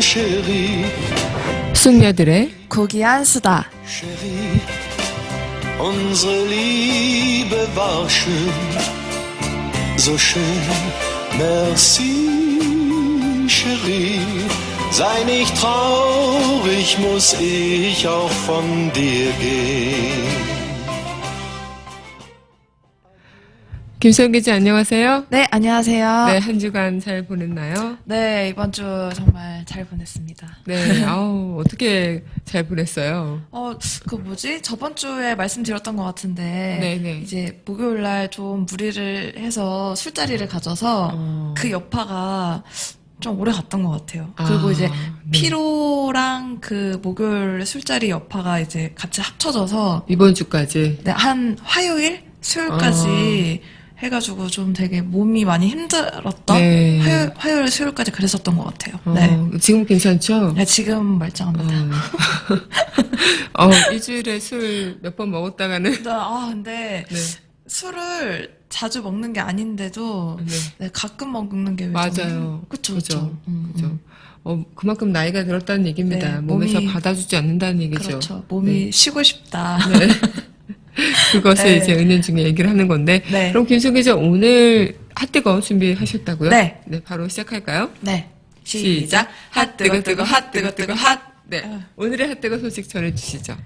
chérie. 숙녀들의 고귀한 수다. Chérie, unsere Liebe war schön, so schön. Merci, Chérie. Sei nicht traurig, muss ich auch von dir gehen. 김수영 기자 안녕하세요. 네, 안녕하세요. 네, 한 주간 잘 보냈나요? 네, 이번 주 정말 잘 보냈습니다. 네, 아우 어떻게 잘 보냈어요? 저번 주에 말씀드렸던 것 같은데, 네네. 이제 목요일 날 좀 무리를 해서 술자리를 가져서 그 여파가 좀 오래 갔던 것 같아요. 그리고 이제 네. 피로랑 그 목요일 술자리 여파가 이제 같이 합쳐져서 이번 주까지. 네, 한 화요일, 수요일까지 해가지고 좀 되게 몸이 많이 힘들었던 네. 화요일, 수요일까지 그랬었던 것 같아요. 네. 지금 괜찮죠? 네, 지금 멀쩡합니다. 일주일에 술 몇 번 먹었다가는. 근데 네. 술을 자주 먹는 게 아닌데도 네. 네, 가끔 먹는 게 맞아요. 그쵸. 그죠. 그만큼 나이가 들었다는 얘기입니다. 네, 몸에서 몸이- 받아주지 않는다는 얘기죠. 그렇죠. 몸이 쉬고 싶다. 네. 그것을 네. 이제 은연중에 얘기를 하는 건데. 네. 그럼 김수영 기자 오늘 핫뜨거 준비하셨다고요? 네. 네, 바로 시작할까요? 네. 시작. 핫뜨거 핫뜨거. 네. 오늘의 핫뜨거 소식 전해주시죠.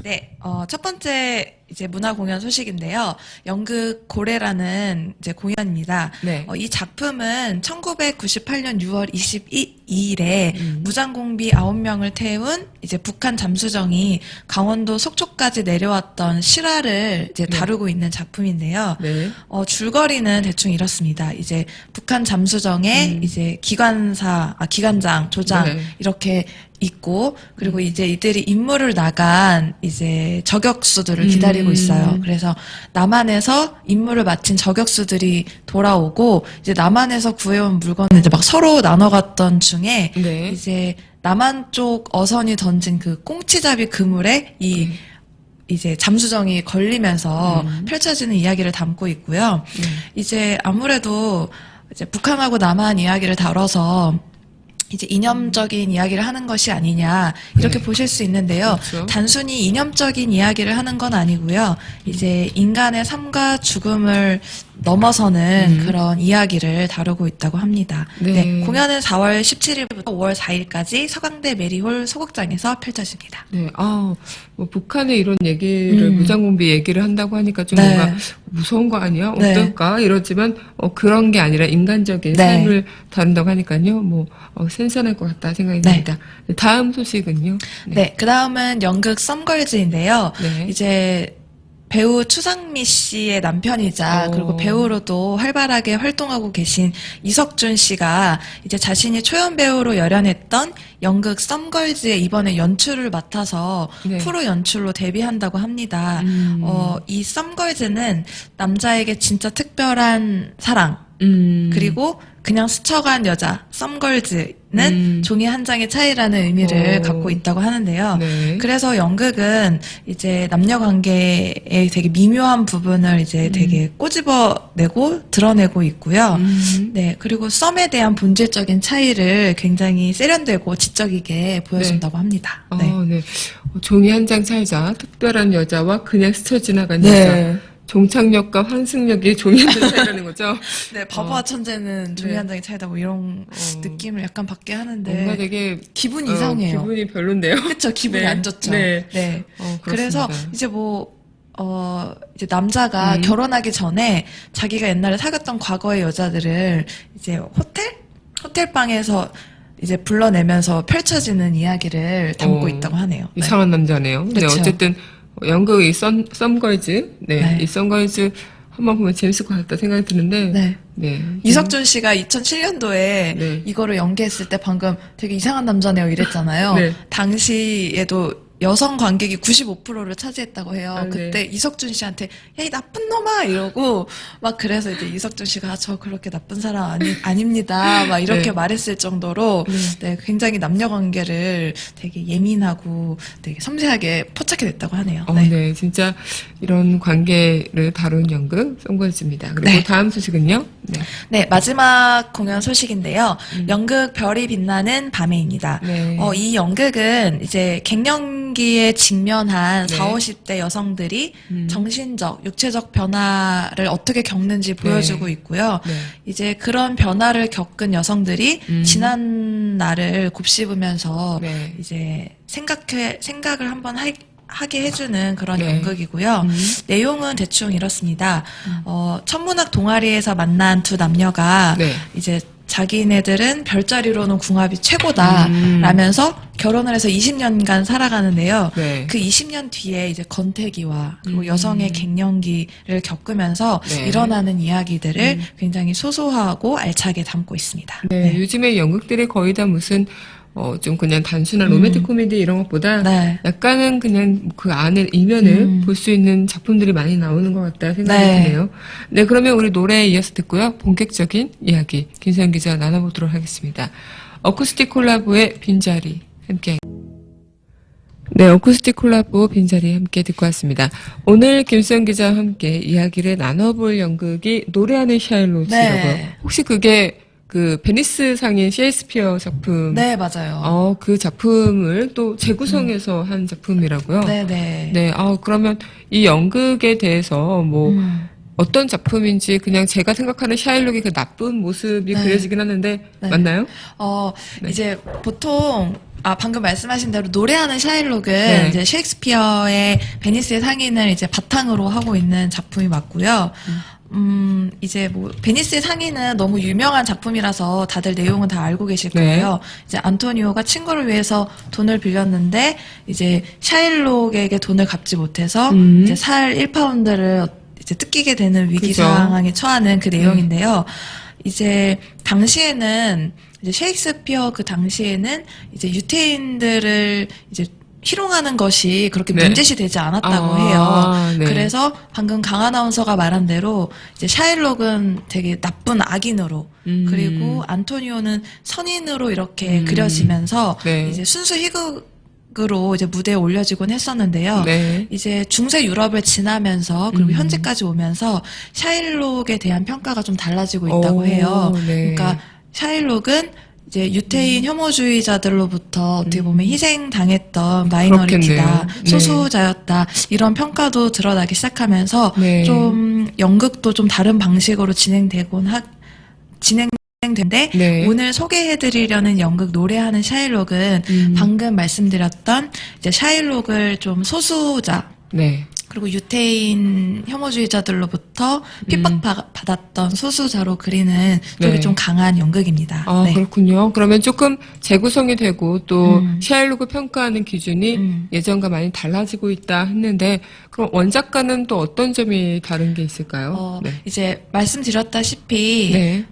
네, 첫 번째 이제 문화 공연 소식인데요. 연극 고래라는 이제 공연입니다. 네. 이 작품은 1998년 6월 22일에 무장공비 9명을 태운 이제 북한 잠수정이 강원도 속초까지 내려왔던 실화를 이제 다루고 있는 작품인데요. 네. 줄거리는 대충 이렇습니다. 이제 북한 잠수정에 이제 기관장, 조장 네. 이렇게 있고, 그리고 이제 이들이 임무를 나간 이제 저격수들을 기다리고 있어요. 그래서 남한에서 임무를 마친 저격수들이 돌아오고, 이제 남한에서 구해온 물건을 이제 막 서로 나눠갔던 중에, 네. 이제 남한 쪽 어선이 던진 그 꽁치잡이 그물에 이제 잠수정이 걸리면서 펼쳐지는 이야기를 담고 있고요. 이제 아무래도 이제 북한하고 남한 이야기를 다뤄서 이제 이념적인 이야기를 하는 것이 아니냐 이렇게 네. 보실 수 있는데요. 그렇죠. 단순히 이념적인 이야기를 하는 건 아니고요. 이제 인간의 삶과 죽음을 넘어서는 그런 이야기를 다루고 있다고 합니다. 네. 공연은 4월 17일부터 5월 4일까지 서강대 메리홀 소극장에서 펼쳐집니다. 네, 북한의 이런 얘기를, 무장공비 얘기를 한다고 하니까 좀 네. 뭔가 무서운 거 아니야? 네. 어떨까? 이러지만, 그런 게 아니라 인간적인 네. 삶을 다룬다고 하니까요, 센선할 것 같다 생각이 네. 듭니다. 다음 소식은요? 네, 그 다음은 연극 썸걸즈인데요. 네. 이제 배우 추상미 씨의 남편이자 그리고 배우로도 활발하게 활동하고 계신 이석준 씨가 이제 자신이 초연 배우로 열연했던 연극 썸걸즈의 이번에 연출을 맡아서 네. 프로 연출로 데뷔한다고 합니다. 이 썸걸즈는 남자에게 진짜 특별한 사랑, 그리고 그냥 스쳐간 여자, 썸걸즈는 종이 한 장의 차이라는 의미를 갖고 있다고 하는데요. 네. 그래서 연극은 이제 남녀 관계의 되게 미묘한 부분을 이제 되게 꼬집어내고 드러내고 있고요. 네. 그리고 썸에 대한 본질적인 차이를 굉장히 세련되고 지적이게 보여준다고 합니다. 네. 네. 종이 한 장 차이자, 특별한 여자와 그냥 스쳐 지나간 네. 여자. 종착역과 환승역이 종이 한 장 차이라는 거죠? 네, 바보와 천재는 종이 네. 한 장의 차이다 뭐 이런 느낌을 약간 받게 하는데 뭔가 되게 기분이 이상해요. 기분이 별론데요. 그쵸, 기분이 네. 안 좋죠. 네. 그래서 그렇습니다. 이제 이제 남자가 결혼하기 전에 자기가 옛날에 사귀었던 과거의 여자들을 이제 호텔방에서 이제 불러내면서 펼쳐지는 이야기를 담고 있다고 하네요. 네. 이상한 남자네요. 네, 그쵸. 어쨌든 연극 이 썸걸즈, 네. 이 썸걸즈 한번 보면 재밌을 것 같다 생각이 드는데, 네. 이석준 씨가 2007년도에 네. 이거를 연기했을 때 방금 되게 이상한 남자네요 이랬잖아요. 네. 당시에도 여성 관객이 95%를 차지했다고 해요. 네. 그때 이석준 씨한테 야, 이 나쁜 놈아 이러고 막 그래서 이제 이석준 씨가 저 그렇게 나쁜 사람 아닙니다. 막 이렇게 네. 말했을 정도로 네, 굉장히 남녀 관계를 되게 예민하고 되게 섬세하게 포착해 냈다고 하네요. 네, 진짜 이런 관계를 다룬 연극 썸걸즈입니다. 그리고 네. 다음 소식은요? 네. 네, 마지막 공연 소식인데요. 연극 별이 빛나는 밤에입니다. 네. 이 연극은 이제 갱년기에 직면한 네. 40, 50대 여성들이 정신적, 육체적 변화를 어떻게 겪는지 보여주고 있고요. 네. 이제 그런 변화를 겪은 여성들이 지난 날을 곱씹으면서 네. 이제 생각을 한번 하게 해주는 그런 네. 연극이고요. 내용은 대충 이렇습니다. 천문학 동아리에서 만난 두 남녀가 네. 이제 자기네들은 별자리로는 궁합이 최고다 라면서 결혼을 해서 20년간 살아가는데요. 네. 그 20년 뒤에 이제 건태기와 그리고 여성의 갱년기를 겪으면서 네. 일어나는 이야기들을 굉장히 소소하고 알차게 담고 있습니다. 네, 요즘에 연극들이 거의 다 무슨 좀 그냥 단순한 로맨틱 코미디 이런 것보다 네. 약간은 그냥 그 안에 이면을 볼 수 있는 작품들이 많이 나오는 것 같다 생각이 네. 드네요. 네, 그러면 우리 노래에 이어서 듣고요. 본격적인 이야기 김서영 기자와 나눠보도록 하겠습니다. 어쿠스틱 콜라보의 빈자리 함께. 네, 어쿠스틱 콜라보 빈자리 함께 듣고 왔습니다. 오늘 김수영 기자와 함께 이야기를 나눠볼 연극이 노래하는 샤일로트라고요. 네. 혹시 그게 그 베니스 상인 셰익스피어 작품, 네, 맞아요. 그 작품을 또 재구성해서 한 작품이라고요. 네네. 네, 그러면 이 연극에 대해서 뭐 어떤 작품인지 그냥 제가 생각하는 샤일록의 그 나쁜 모습이 네. 그려지긴 하는데 네. 맞나요? 네. 이제 보통 방금 말씀하신 대로 노래하는 샤일록은 네. 이제 셰익스피어의 베니스의 상인을 이제 바탕으로 하고 있는 작품이 맞고요. 이제 뭐 베니스의 상인은 너무 유명한 작품이라서 다들 내용은 다 알고 계실 거예요. 이제 안토니오가 친구를 위해서 돈을 빌렸는데 이제 샤일록에게 돈을 갚지 못해서 이제 살 1파운드를 이제 뜯기게 되는 위기 그죠. 상황에 처하는 그 내용인데요. 이제 당시에는 이제 셰익스피어 그 당시에는 이제 유태인들을 이제 희롱하는 것이 그렇게 네. 문제시 되지 않았다고 아, 해요. 네. 그래서 방금 강 아나운서가 말한 대로 이제 샤일록은 되게 나쁜 악인으로 그리고 안토니오는 선인으로 이렇게 그려지면서 네. 이제 순수 희극으로 이제 무대에 올려지곤 했었는데요. 네. 이제 중세 유럽을 지나면서 그리고 현재까지 오면서 샤일록에 대한 평가가 좀 달라지고 있다고 오, 해요. 네. 그러니까 샤일록은 이제 유태인 혐오주의자들로부터 어떻게 보면 희생당했던 마이너리티다, 그렇겠네요. 네. 소수자였다 이런 평가도 드러나기 시작하면서 네. 좀 연극도 좀 다른 방식으로 진행되는데 네. 오늘 소개해드리려는 연극 노래하는 샤일록은 방금 말씀드렸던 이제 샤일록을 좀 소수자 네. 그리고 유태인 혐오주의자들로부터 핍박받았던 소수자로 그리는 쪽이 네. 좀 강한 연극입니다. 아, 네. 그렇군요. 그러면 조금 재구성이 되고 또 샤일록을 평가하는 기준이 예전과 많이 달라지고 있다 했는데 그럼 원작과는 또 어떤 점이 다른 게 있을까요? 네. 이제 말씀드렸다시피 네.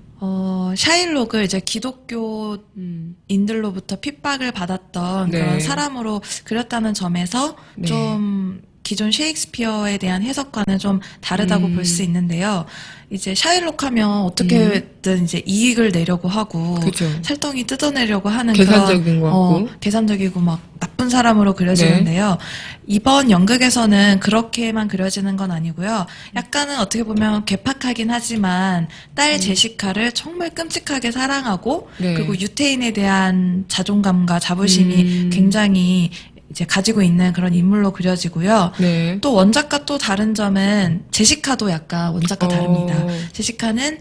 샤일록을 이제 기독교인들로부터 핍박을 받았던 네. 그런 사람으로 그렸다는 점에서 네. 좀 기존 셰익스피어에 대한 해석과는 좀 다르다고 볼 수 있는데요. 이제 샤일록 하면 어떻게든 이제 이익을 내려고 하고 그죠. 살덩이 뜯어내려고 하는 계산적인 그런 것 같고. 계산적이고 막 나쁜 사람으로 그려지는데요. 이번 연극에서는 그렇게만 그려지는 건 아니고요. 약간은 어떻게 보면 괴팍하긴 하지만 딸 제시카를 정말 끔찍하게 사랑하고 네. 그리고 유태인에 대한 자존감과 자부심이 굉장히 이제 가지고 있는 그런 인물로 그려지고요. 네. 또 원작과 또 다른 점은 제시카도 약간 원작과 다릅니다. 제시카는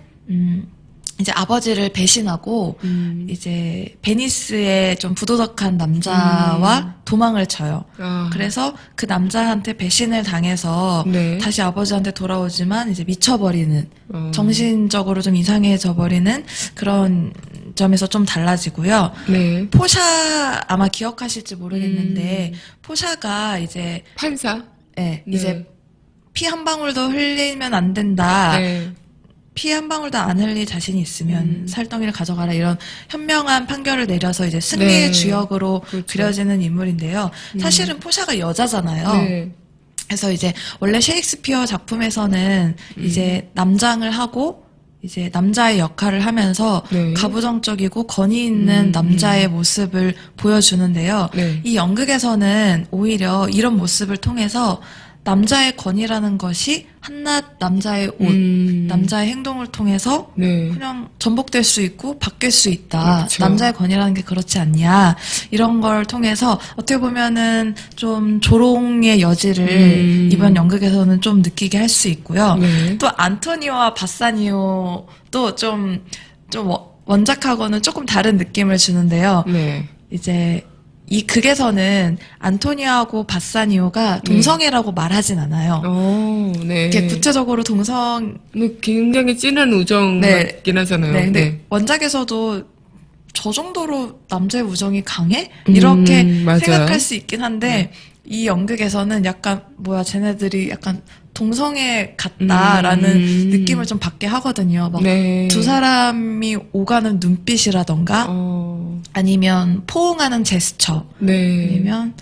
이제 아버지를 배신하고 이제 베니스의 좀 부도덕한 남자와 도망을 쳐요. 아. 그래서 그 남자한테 배신을 당해서 네. 다시 아버지한테 돌아오지만 이제 미쳐버리는 정신적으로 좀 이상해져 버리는 그런 점에서 좀 달라지고요. 네. 포샤 아마 기억하실지 모르겠는데 포샤가 이제 판사. 네, 네. 이제 피 한 방울도 흘리면 안 된다. 네. 피 한 방울도 안 흘릴 자신이 있으면 살덩이를 가져가라 이런 현명한 판결을 내려서 이제 승리의 네. 주역으로 그렇죠. 그려지는 인물인데요. 사실은 포샤가 여자잖아요. 네. 그래서 이제 원래 셰익스피어 작품에서는 이제 남장을 하고 이제 남자의 역할을 하면서 네. 가부장적이고 권위 있는 남자의 모습을 보여주는데요. 네. 이 연극에서는 오히려 이런 모습을 통해서 남자의 권위라는 것이 한낱 남자의 옷, 남자의 행동을 통해서 네. 그냥 전복될 수 있고 바뀔 수 있다. 그렇죠. 남자의 권위라는 게 그렇지 않냐. 이런 걸 통해서 어떻게 보면은 좀 조롱의 여지를 이번 연극에서는 좀 느끼게 할 수 있고요. 네. 또 안토니오와 바사니오도 좀 원작하고는 조금 다른 느낌을 주는데요. 네. 이제 이 극에서는 안토니오하고 바사니오가 동성애라고 말하진 않아요. 네. 이게 구체적으로 굉장히 진한 우정 네. 같긴 하잖아요. 네, 근데 원작에서도 저 정도로 남자의 우정이 강해? 이렇게 맞아요. 생각할 수 있긴 한데 이 연극에서는 약간 쟤네들이 약간 동성애 같다라는 느낌을 좀 받게 하거든요. 막 네. 두 사람이 오가는 눈빛이라던가 아니면 포옹하는 제스처 네. 아니면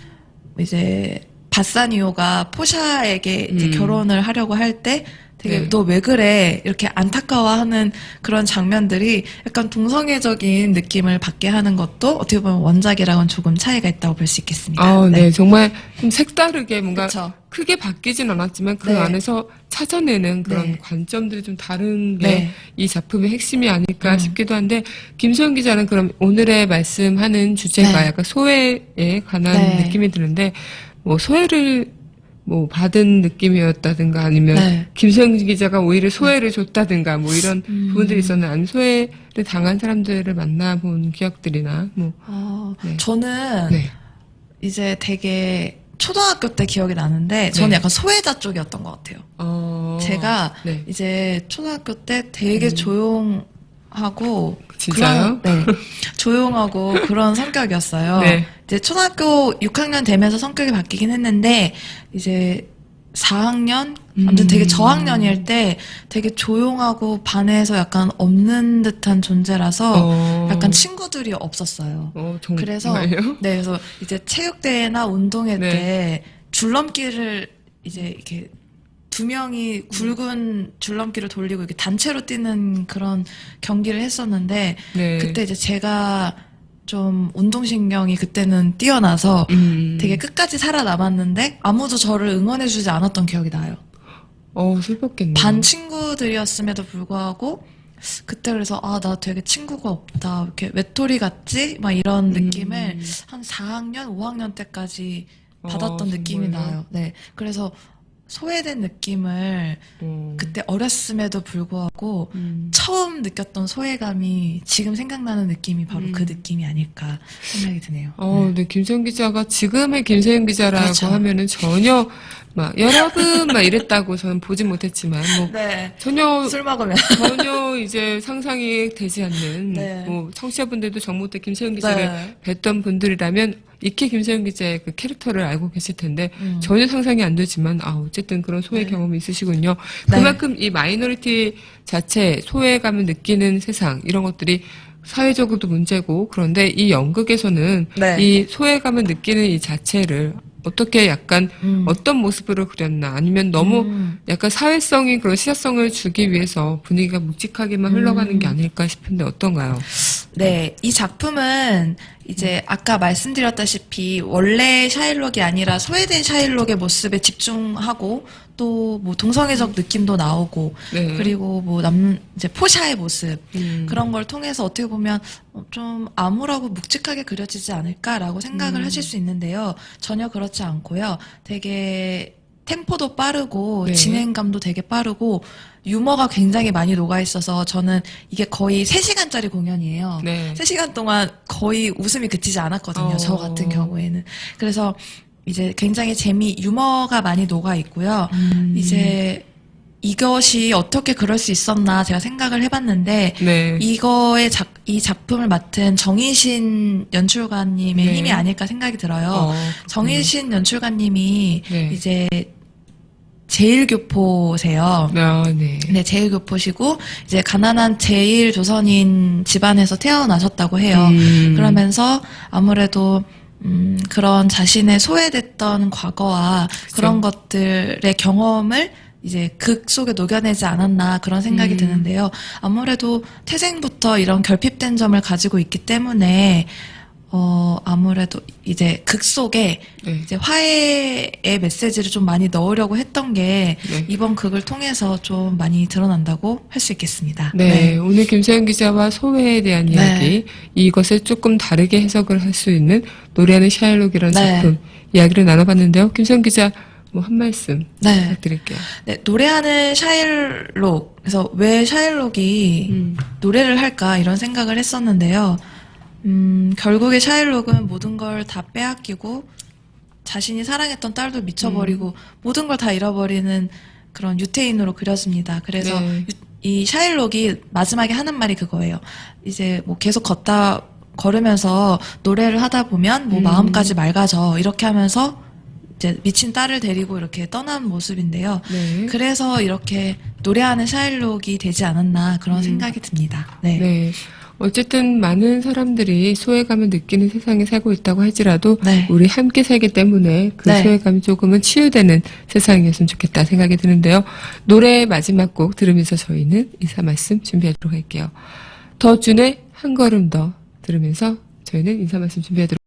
이제 바사니오가 포샤에게 이제 결혼을 하려고 할 때 되게 네. 너 왜 그래 이렇게 안타까워하는 그런 장면들이 약간 동성애적인 느낌을 받게 하는 것도 어떻게 보면 원작이랑은 조금 차이가 있다고 볼 수 있겠습니다. 네. 정말 좀 색다르게 뭔가 그쵸. 크게 바뀌진 않았지만 그 네. 안에서 찾아내는 그런 네. 관점들이 좀 다른 게 네. 이 작품의 핵심이 아닐까 싶기도 한데 김소영 기자는 그럼 오늘의 말씀하는 주제가 네. 약간 소외에 관한 네. 느낌이 드는데 뭐 소외를 뭐 받은 느낌이었다든가 아니면 네. 김소영 기자가 오히려 소외를 줬다든가 뭐 이런 부분들이 있었나 아니면 소외를 당한 사람들을 만나본 기억들이나 뭐 네. 저는 네. 이제 되게 초등학교 때 기억이 나는데 저는 네. 약간 소외자 쪽이었던 것 같아요. 제가 네. 이제 초등학교 때 되게 조용하고 진짜요? 네. 조용하고 그런 성격이었어요. 네. 이제 초등학교 6학년 되면서 성격이 바뀌긴 했는데 이제 4학년 아무튼 되게 저학년일 때 되게 조용하고 반에서 약간 없는 듯한 존재라서 약간 친구들이 없었어요. 그래서 정말요? 네, 그래서 이제 체육대회나 운동회 네. 때 줄넘기를 이제 이렇게 두 명이 굵은 줄넘기를 돌리고 이렇게 단체로 뛰는 그런 경기를 했었는데 네. 그때 이제 제가 좀 운동신경이 그때는 뛰어나서 되게 끝까지 살아남았는데 아무도 저를 응원해주지 않았던 기억이 나요. 슬펐겠네요. 반 친구들이었음에도 불구하고 그때 그래서 나 되게 친구가 없다 이렇게 외톨이 같지? 막 이런 느낌을 한 4학년, 5학년 때까지 받았던 느낌이 정말요? 나요. 네, 그래서 소외된 느낌을 그때 어렸음에도 불구하고 처음 느꼈던 소외감이 지금 생각나는 느낌이 바로 그 느낌이 아닐까 생각이 드네요. 네, 김소영 기자가 지금의 김소영 기자라고 그렇죠. 하면은 전혀 막 여러분 막 이랬다고 저는 보진 못했지만 뭐 네, 전혀 술 먹으면 전혀 이제 상상이 되지 않는 네. 뭐 청취자분들도 정모 때 김소영 기자를 네. 뵀던 분들이라면 익히 김소영 기자의 그 캐릭터를 알고 계실 텐데 전혀 상상이 안 되지만 어쨌든 그런 소외 네. 경험이 있으시군요. 네. 그만큼 이 마이너리티 자체 소외감을 느끼는 세상 이런 것들이 사회적으로도 문제고 그런데 이 연극에서는 네. 이 소외감을 느끼는 이 자체를 어떻게 약간 어떤 모습으로 그렸나 아니면 너무 약간 사회성이 그런 시사성을 주기 위해서 분위기가 묵직하게만 흘러가는 게 아닐까 싶은데 어떤가요? 네, 이 작품은 이제 아까 말씀드렸다시피 원래 샤일록이 아니라 소외된 샤일록의 모습에 집중하고 또 뭐 동성애적 느낌도 나오고 네. 그리고 뭐 이제 포샤의 모습 그런 걸 통해서 어떻게 보면 좀 암울하고 묵직하게 그려지지 않을까라고 생각을 하실 수 있는데요. 전혀 그렇지 않고요. 되게 템포도 빠르고 네. 진행감도 되게 빠르고 유머가 굉장히 많이 녹아있어서 저는 이게 거의 3시간짜리 공연이에요. 네. 3시간 동안 거의 웃음이 그치지 않았거든요. 저 같은 경우에는. 그래서 이제 굉장히 유머가 많이 녹아있고요. 이제 이것이 어떻게 그럴 수 있었나 제가 생각을 해봤는데 네. 이 작품을 맡은 정인신 연출가님의 네. 힘이 아닐까 생각이 들어요. 그렇군요. 정인신 연출가님이 네. 이제 제일교포세요. 네. 네, 제일교포시고 이제 가난한 제일조선인 집안에서 태어나셨다고 해요. 그러면서 아무래도 그런 자신의 소외됐던 과거와 그런 것들의 경험을 이제 극 속에 녹여내지 않았나 그런 생각이 드는데요. 아무래도 태생부터 이런 결핍된 점을 가지고 있기 때문에 아무래도 아무래도 이제 극 속에 네. 이제 화해의 메시지를 좀 많이 넣으려고 했던 게 네. 이번 극을 통해서 좀 많이 드러난다고 할 수 있겠습니다. 네, 오늘 김소연 기자와 소외에 대한 네. 이야기, 이것을 조금 다르게 해석을 할 수 있는 노래하는 샤일록이라는 네. 작품 이야기를 나눠봤는데요. 김소연 기자 뭐 한 말씀 네. 부탁드릴게요. 네, 노래하는 샤일록. 그래서 왜 샤일록이 노래를 할까 이런 생각을 했었는데요. 결국에 샤일록은 모든 걸 다 빼앗기고 자신이 사랑했던 딸도 미쳐버리고 모든 걸 다 잃어버리는 그런 유태인으로 그려집니다. 그래서 네. 이 샤일록이 마지막에 하는 말이 그거예요. 이제 뭐 계속 걸으면서 노래를 하다 보면 뭐 마음까지 맑아져 이렇게 하면서 이제 미친 딸을 데리고 이렇게 떠난 모습인데요. 네. 그래서 이렇게 노래하는 샤일록이 되지 않았나 그런 생각이 듭니다. 네. 네. 어쨌든 많은 사람들이 소외감을 느끼는 세상에 살고 있다고 할지라도 네. 우리 함께 살기 때문에 그 네. 소외감이 조금은 치유되는 세상이었으면 좋겠다 생각이 드는데요. 노래의 마지막 곡 들으면서 저희는 인사 말씀 준비하도록 할게요. 더 준의 한 걸음 더 들으면서 저희는 인사 말씀 준비하도록